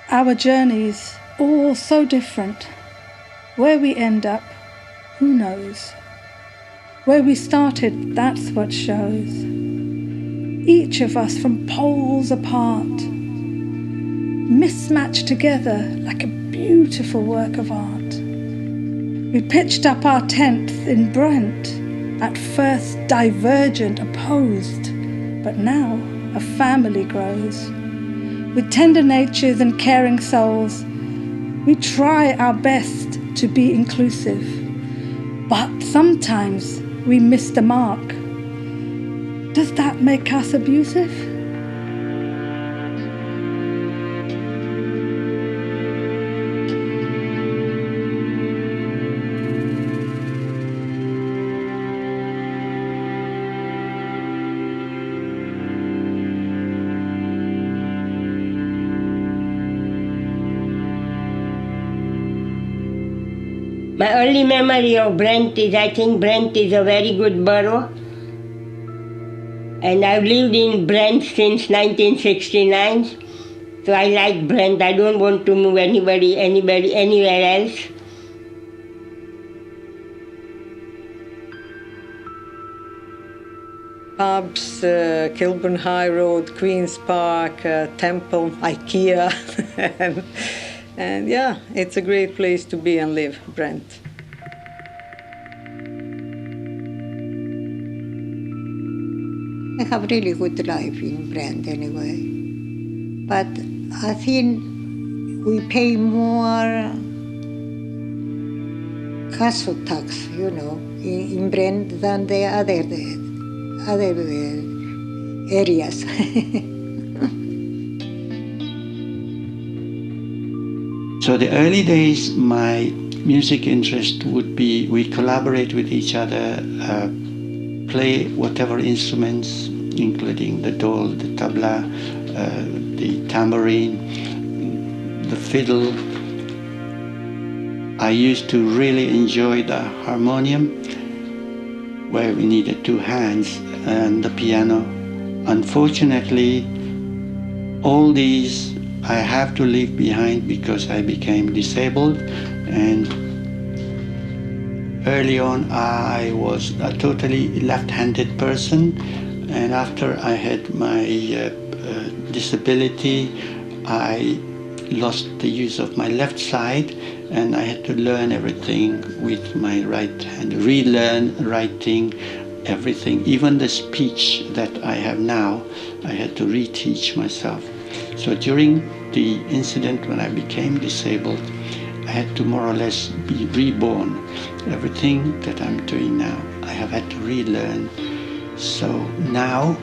Our journeys, all so different. Where we end up, who knows? Where we started, that's what shows. Each of us from poles apart, mismatched together like a beautiful work of art. We pitched up our tent in Brent, at first divergent, opposed, but now a family grows. With tender natures and caring souls, we try our best to be inclusive, but sometimes we miss the mark. Does that make us abusive? My early memory of Brent is, I think Brent is a very good borough. And I've lived in Brent since 1969. So I like Brent. I don't want to move anybody, anywhere else. Pubs, Kilburn High Road, Queen's Park, Temple, IKEA. And yeah, it's a great place to be and live, Brent. I have really good life in Brent anyway. But I think we pay more castle tax, in Brent than the other areas. So the early days, my music interest would be we collaborate with each other, play whatever instruments, including the dhol, the tabla, the tambourine, the fiddle. I used to really enjoy the harmonium, where we needed two hands, and the piano. Unfortunately, all these I have to leave behind because I became disabled, and early on I was a totally left-handed person, and after I had my disability, I lost the use of my left side, and I had to learn everything with my right hand, relearn writing, everything, even the speech that I have now, I had to reteach myself. So during the incident when I became disabled, I had to more or less be reborn. Everything that I'm doing now, I have had to relearn. So now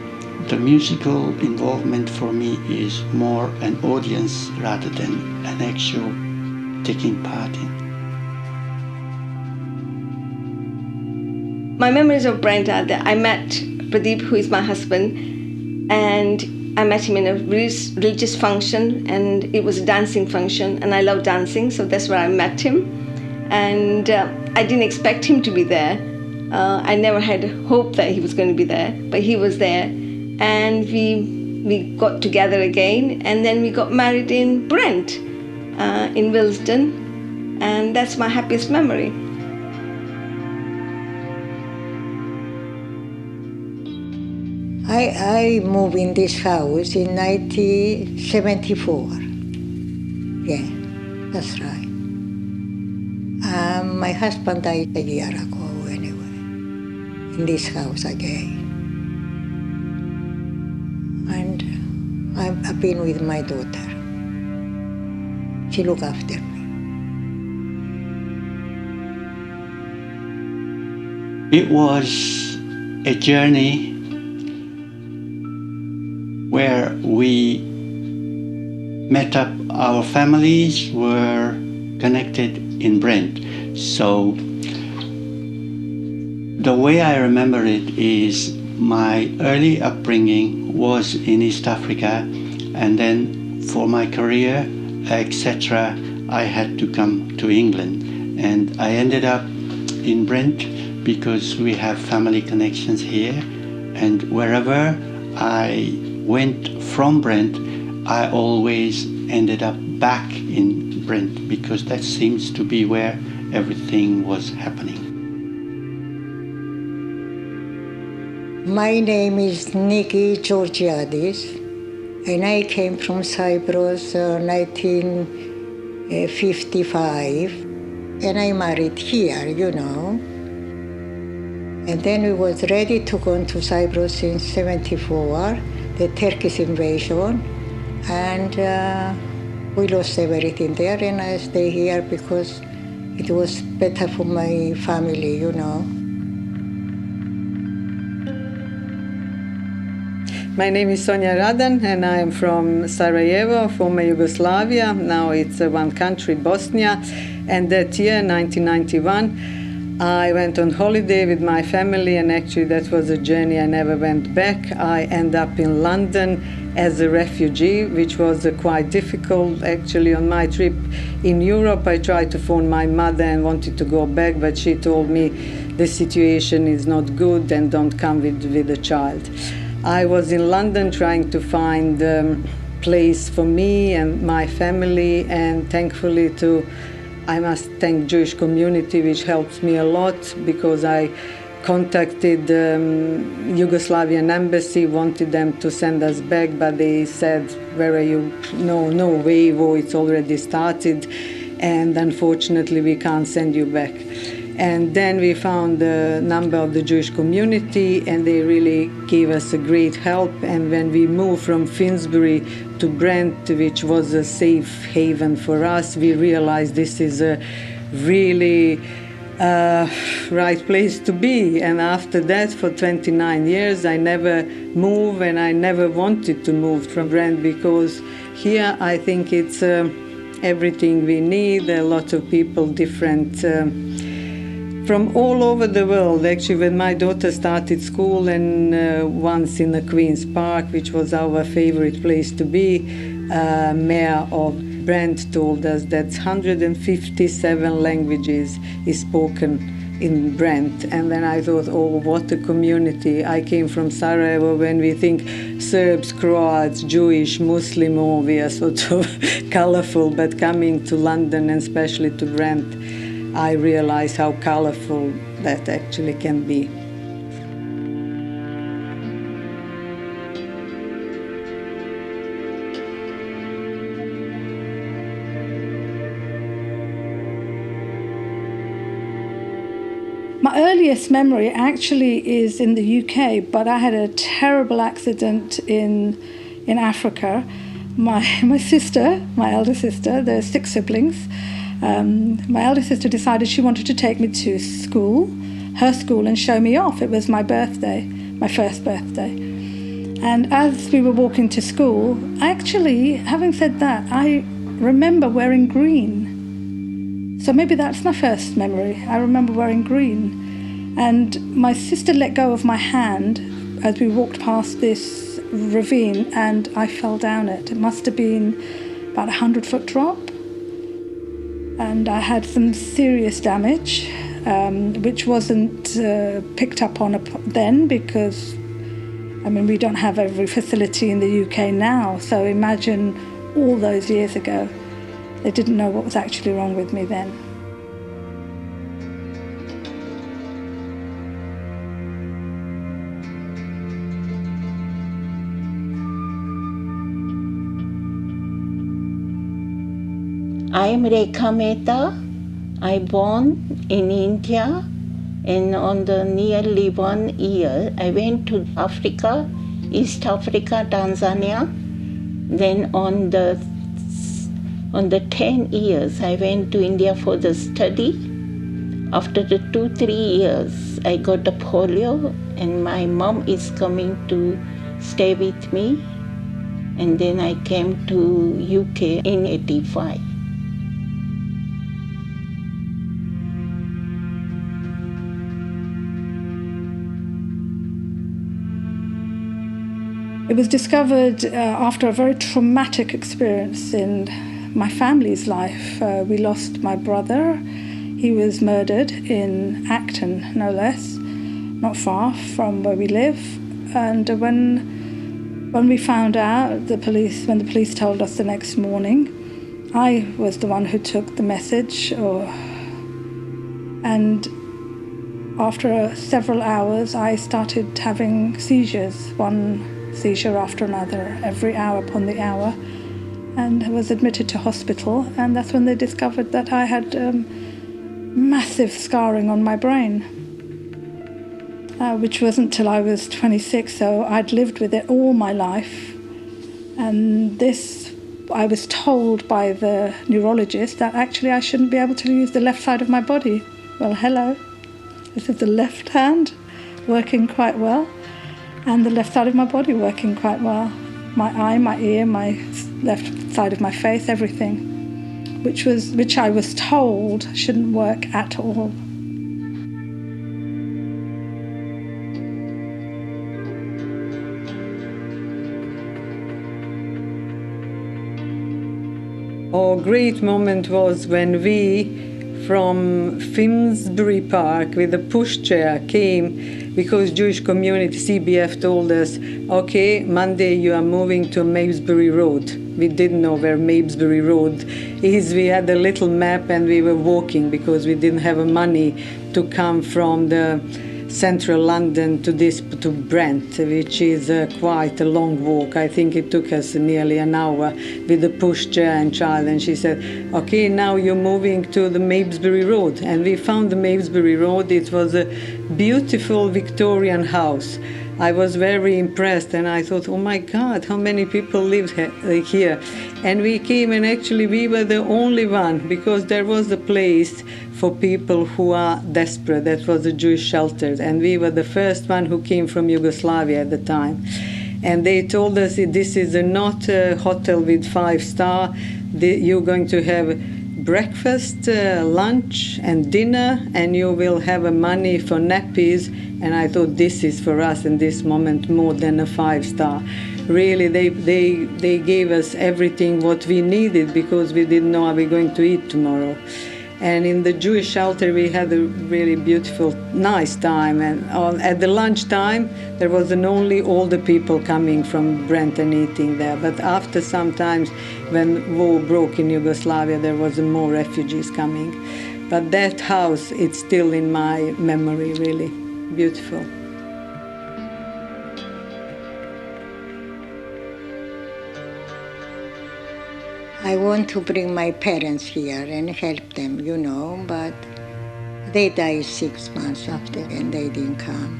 the musical involvement for me is more an audience rather than an actual taking part in. My memories of Brent are that I met Pradip, who is my husband, and I met him in a religious function, and it was a dancing function, and I love dancing, so that's where I met him. And I didn't expect him to be there. I never had hope that he was going to be there, but he was there. And we got together again, and then we got married in Brent, in Willesden, and that's my happiest memory. I moved in this house in 1974. Yeah, that's right. My husband died a year ago anyway, in this house again. And I've been with my daughter. She looked after me. It was a journey where we met up, our families were connected in Brent. So the way I remember it is my early upbringing was in East Africa, and then for my career, etc., I had to come to England. And I ended up in Brent because we have family connections here, and wherever I went from Brent, I always ended up back in Brent, because that seems to be where everything was happening. My name is Niki Georgiadis, and I came from Cyprus 1955, and I married here, you know. And then we was ready to go to Cyprus in 74, the Turkish invasion, and we lost everything there, and I stay here because it was better for my family, you know. My name is Sonya Radan, and I am from Sarajevo, former Yugoslavia. Now it's one country, Bosnia. And that year, 1991, I went on holiday with my family, and actually that was a journey I never went back. I ended up in London as a refugee, which was quite difficult. Actually, on my trip in Europe, I tried to phone my mother and wanted to go back, but she told me the situation is not good and don't come with a child. I was in London trying to find a place for me and my family, and thankfully I must thank Jewish community, which helped me a lot, because I contacted Yugoslavian embassy, wanted them to send us back, but they said, where are you? No way, it's already started, and unfortunately we can't send you back. And then we found the number of the Jewish community, and they really gave us a great help. And when we moved from Finsbury to Brent, which was a safe haven for us, we realized this is a really right place to be. And after that, for 29 years, I never moved, and I never wanted to move from Brent, because here I think it's everything we need. A lot of people, different from all over the world. Actually, when my daughter started school, and once in the Queen's Park, which was our favorite place to be, Mayor of Brent told us that 157 languages is spoken in Brent. And then I thought, oh, what a community. I came from Sarajevo, when we think Serbs, Croats, Jewish, Muslim, oh, we are sort of colorful, but coming to London, and especially to Brent, I realized how colorful that actually can be. My earliest memory actually is in the UK, but I had a terrible accident in Africa. My sister, my elder sister, there's 6 siblings. My elder sister decided she wanted to take me to school, her school, and show me off. It was my birthday, my first birthday. And as we were walking to school, actually, having said that, I remember wearing green. So maybe that's my first memory. I remember wearing green. And my sister let go of my hand as we walked past this ravine, and I fell down it. It must have been about a 100-foot drop. And I had some serious damage, which wasn't picked up on then, because, I mean, we don't have every facility in the UK now. So imagine all those years ago. They didn't know what was actually wrong with me then. I am Rekha Mehta. I born in India, and on the nearly 1 year, I went to Africa, East Africa, Tanzania. Then on the 10 years, I went to India for the study. After the 2-3 years, I got the polio, and my mom is coming to stay with me. And then I came to UK in 85. It was discovered after a very traumatic experience in my family's life. We lost my brother. He was murdered in Acton, no less, not far from where we live. And when we found out, when the police told us the next morning, I was the one who took the message, and after several hours I started having seizures, one seizure after another, every hour upon the hour, and I was admitted to hospital, and that's when they discovered that I had massive scarring on my brain, which wasn't till I was 26, so I'd lived with it all my life. And this, I was told by the neurologist that actually I shouldn't be able to use the left side of my body. Well, hello. This is the left hand working quite well, and the left side of my body working quite well. My eye, my ear, my left side of my face, everything, which I was told shouldn't work at all. Our great moment was when we, from Finsbury Park with a pushchair, came because Jewish community CBF told us, okay, Monday you are moving to Mabesbury Road. We didn't know where Mabesbury Road is. We had a little map and we were walking because we didn't have money to come from the central London to Brent, which is quite a long walk. I think it took us nearly an hour with a pushchair and child. And she said, okay, now you're moving to the Mabesbury Road. And we found the Mabesbury Road. It was a beautiful Victorian house. I was very impressed, and I thought, oh my God, how many people live here? And we came, and actually we were the only one, because there was a place for people who are desperate. That was a Jewish shelter, and we were the first one who came from Yugoslavia at the time. And they told us that this is not a hotel with 5-star. You're going to have breakfast, lunch, and dinner, and you will have money for nappies. And I thought, this is for us in this moment more than a 5-star. Really, they gave us everything what we needed, because we didn't know are we going to eat tomorrow. And in the Jewish shelter, we had a really beautiful, nice time. And at the lunchtime, there wasn't only all the people coming from Brent and eating there, but after sometimes when war broke in Yugoslavia, there was more refugees coming. But that house, it's still in my memory, really beautiful. I want to bring my parents here and help them, but they died 6 months after and they didn't come.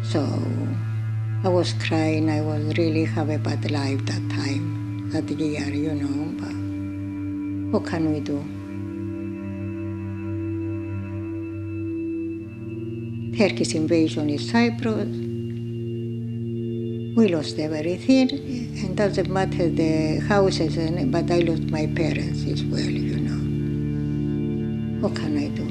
So I was crying. I was really have a bad life that time, that year, but what can we do? Turkish invasion in Cyprus. We lost everything, and doesn't matter the houses, but I lost my parents as well, What can I do?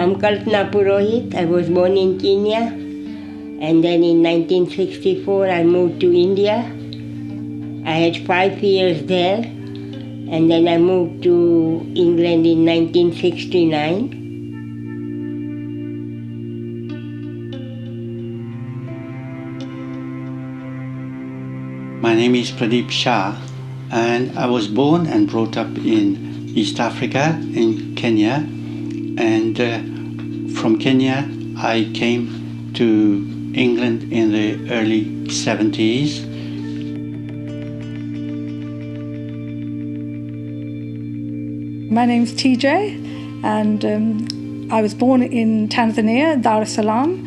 I'm Kalpana Purohit. I was born in Kenya, and then in 1964 I moved to India. I had 5 years there. And then I moved to England in 1969. My name is Pradip Shah, and I was born and brought up in East Africa, in Kenya. And from Kenya, I came to England in the early 70s. My name's TJ, and I was born in Tanzania, Dar es Salaam.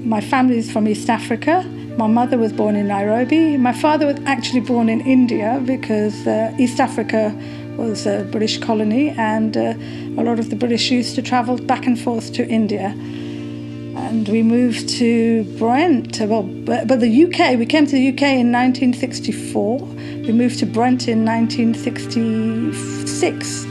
My family is from East Africa. My mother was born in Nairobi. My father was actually born in India, because East Africa was a British colony, and a lot of the British used to travel back and forth to India. And we moved to Brent, but the UK, we came to the UK in 1964. We moved to Brent in 1966.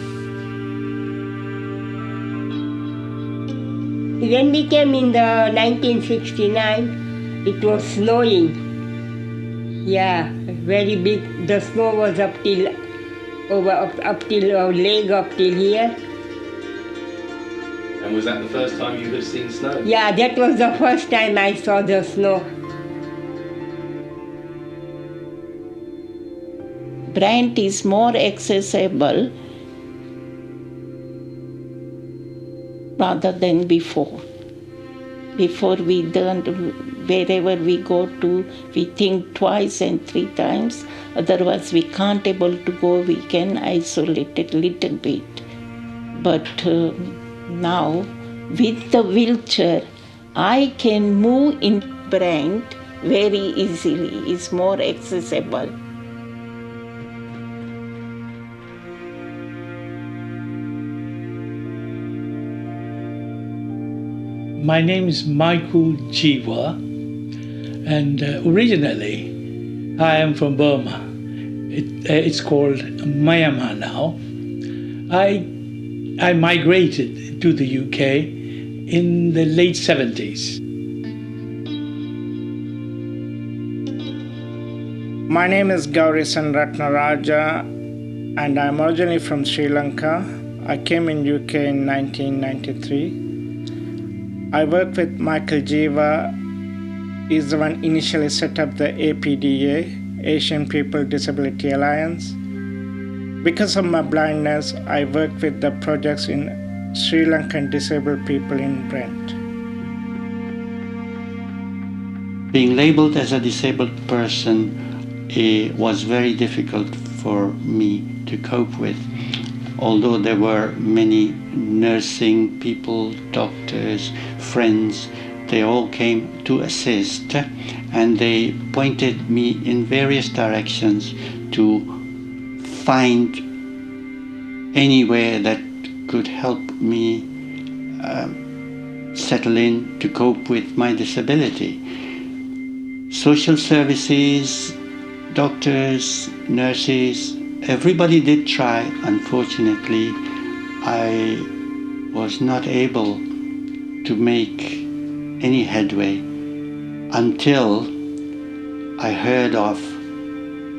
When we came in the 1969, it was snowing. Yeah, very big. The snow was up till our leg, up till here. And was that the first time you had seen snow? Yeah, that was the first time I saw the snow. Brent is more accessible rather than before. Before we don't, wherever we go to, we think twice and 3 times. Otherwise, we can't able to go. We can isolate it a little bit. But now, with the wheelchair, I can move in Brent very easily. It's more accessible. My name is Michael Jeewa, and originally I am from Burma. It's called Myanmar now. I migrated to the UK in the late 70s. My name is Ghow Ratnarajah, and I'm originally from Sri Lanka. I came in UK in 1993. I work with Michael Jeewa. He's the one initially set up the APDA, Asian People Disability Alliance. Because of my blindness, I work with the projects in Sri Lankan disabled people in Brent. Being labeled as a disabled person was very difficult for me to cope with. Although there were many nursing people, doctors, friends, they all came to assist, and they pointed me in various directions to find anywhere that could help me settle in to cope with my disability. Social services, doctors, nurses, everybody did try. Unfortunately, I was not able to make any headway until I heard of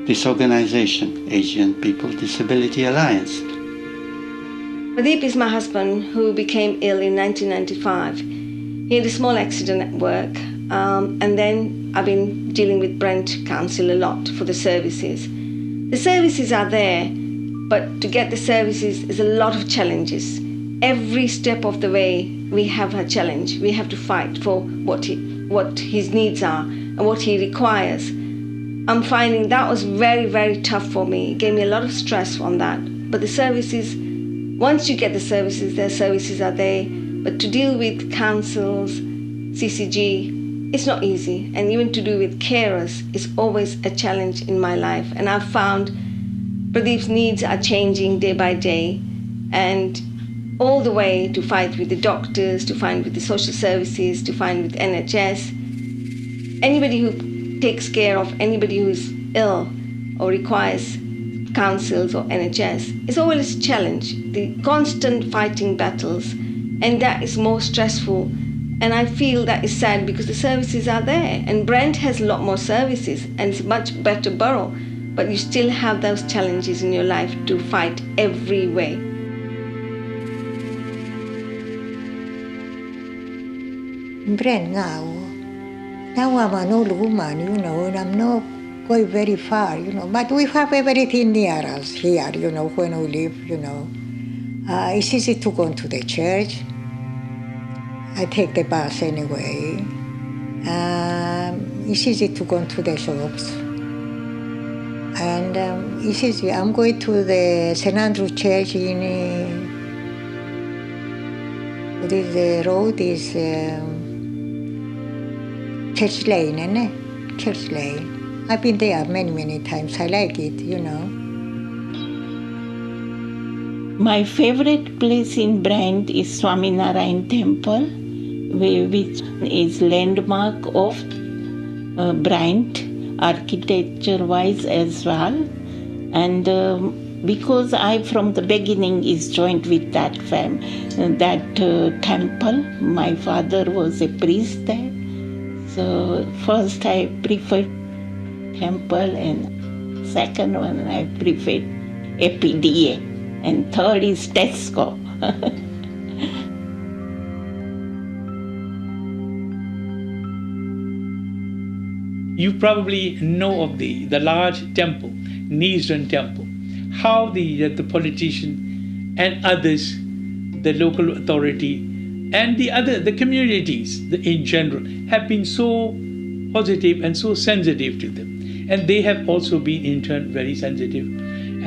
this organization, Asian People Disability Alliance. Pradip is my husband, who became ill in 1995. He had a small accident at work, and then I've been dealing with Brent Council a lot for the services. The services are there, but to get the services is a lot of challenges. Every step of the way, we have a challenge. We have to fight for what his needs are and what he requires. I'm finding that was very, very tough for me. It gave me a lot of stress on that. But the services, once you get the services are there. But to deal with councils, CCG, it's not easy. And even to do with carers is always a challenge in my life. And I've found Pradip's needs are changing day by day. And all the way to fight with the doctors, to fight with the social services, to fight with NHS. Anybody who takes care of anybody who's ill or requires councils or NHS, it's always a challenge. The constant fighting battles, and that is more stressful. And I feel that is sad because the services are there, and Brent has a lot more services, and it's a much better borough, but you still have those challenges in your life to fight every way. Brent now I'm an old woman, and I'm not going very far, but we have everything near us here, when we live, It's easy to go to the church. I take the bus anyway. It's easy to go to the shops. And it's easy. I'm going to the St. Andrew Church in the road is Church Lane, isn't it? Church Lane. I've been there many, many times. I like it, My favorite place in Brent is Swaminarayan Temple, which is landmark of Brent, architecture-wise as well. And because I from the beginning is joined with that temple, my father was a priest there. So first I preferred temple, and second one I preferred APDA, and third is Tesco. You probably know of the large temple, Nisran temple, how the politician and others, the local authority, and the communities in general have been so positive and so sensitive to them. And they have also been in turn very sensitive.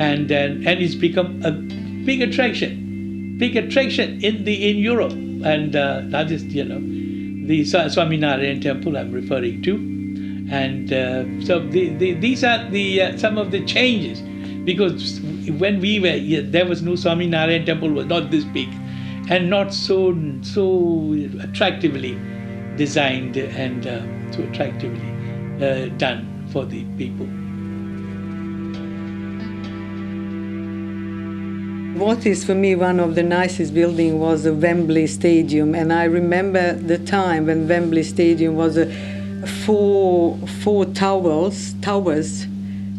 And it's become a big attraction in Europe. And not just, the Swaminarayan temple I'm referring to. And so these are some of the changes. Because when we were here, there was no Swaminarayan temple, was not this big. And not so attractively designed and so attractively done for the people. What is for me one of the nicest buildings was the Wembley Stadium, and I remember the time when Wembley Stadium was four towers.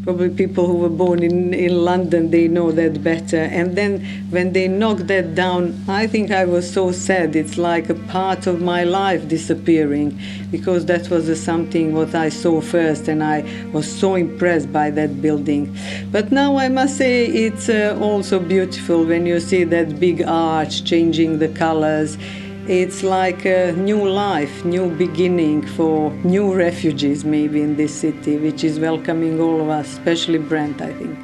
Probably people who were born in London, they know that better. And then when they knocked that down, I think I was so sad. It's like a part of my life disappearing, because that was something what I saw first, and I was so impressed by that building. But now I must say it's also beautiful when you see that big arch changing the colors. It's like a new life, new beginning for new refugees maybe in this city, which is welcoming all of us, especially Brent, I think.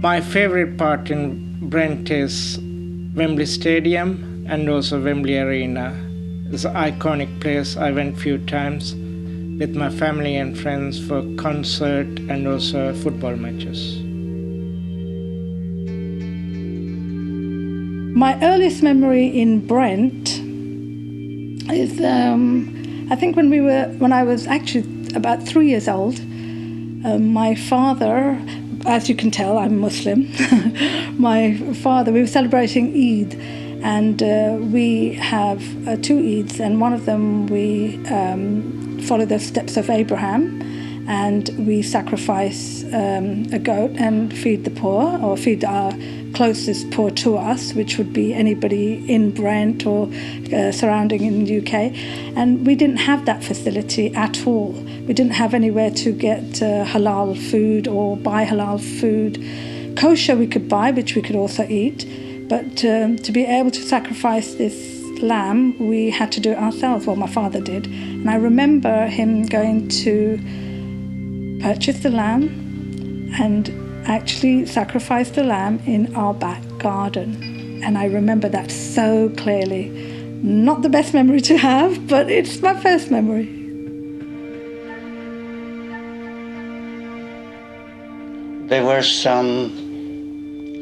My favorite part in Brent is Wembley Stadium and also Wembley Arena. It's an iconic place. I went few times with my family and friends for concert and also football matches. My earliest memory in Brent is, I think when I was actually about 3 years old, my father, as you can tell, I'm Muslim. My father, we were celebrating Eid, and we have 2 Eids, and one of them we follow the steps of Abraham, and we sacrifice a goat and feed the poor, or feed our closest poor to us, which would be anybody in Brent or surrounding in the UK. And we didn't have that facility at all. We didn't have anywhere to get halal food or buy halal food. Kosher we could buy, which we could also eat, but to be able to sacrifice this lamb, we had to do it ourselves. Well, my father did. And I remember him going to purchase the lamb and actually sacrifice the lamb in our back garden. And I remember that so clearly. Not the best memory to have, but it's my first memory. There were some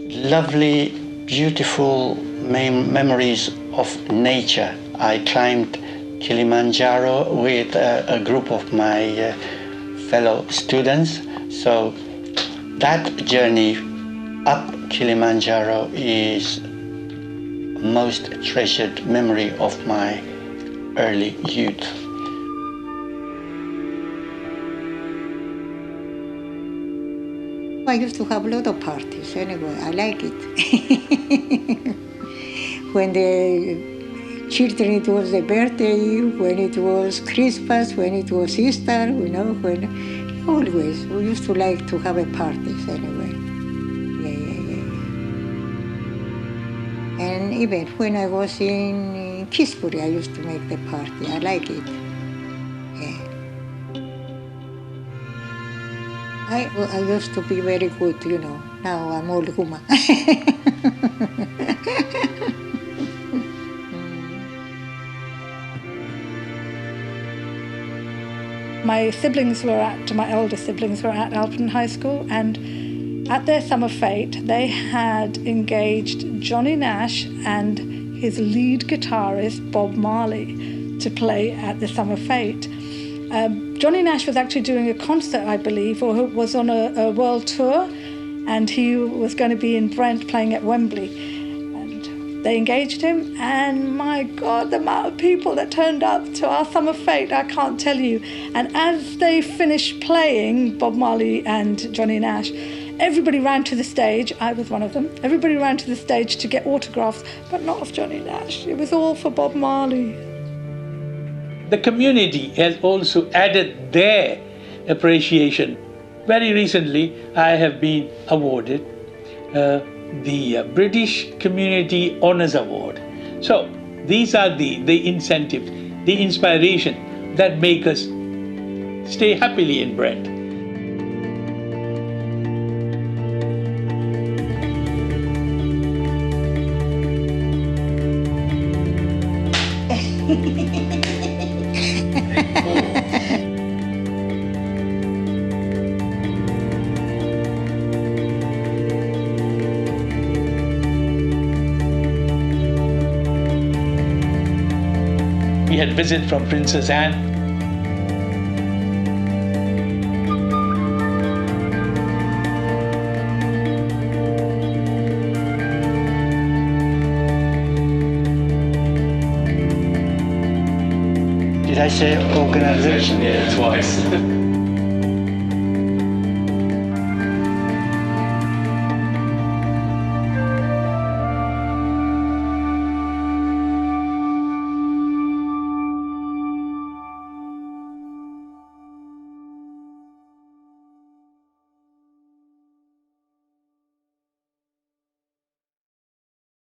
lovely, beautiful memories of nature. I climbed Kilimanjaro with a group of my fellow students. So that journey up Kilimanjaro is most treasured memory of my early youth. I used to have a lot of parties anyway. I like it. When the children, it was their birthday, when it was Christmas, when it was Easter, when always. We used to like to have a parties anyway. Yeah. And even when I was in Kisbury, I used to make the party. I like it. Yeah. I used to be very good, Now I'm old woman. My elder siblings were at Alton High School, and at their summer fete, they had engaged Johnny Nash and his lead guitarist, Bob Marley, to play at the summer fete. Johnny Nash was actually doing a concert, I believe, or was on a world tour, and he was going to be in Brent playing at Wembley. They engaged him, and my God, the amount of people that turned up to our summer fete, I can't tell you. And as they finished playing, Bob Marley and Johnny Nash, everybody ran to the stage. I was one of them. Everybody ran to the stage to get autographs, but not of Johnny Nash. It was all for Bob Marley. The community has also added their appreciation. Very recently, I have been awarded the British Community Honours Award. So these are the incentives, the inspiration that make us stay happily in Brent. We had visit from Princess Anne. Did I say organization? Yeah, twice.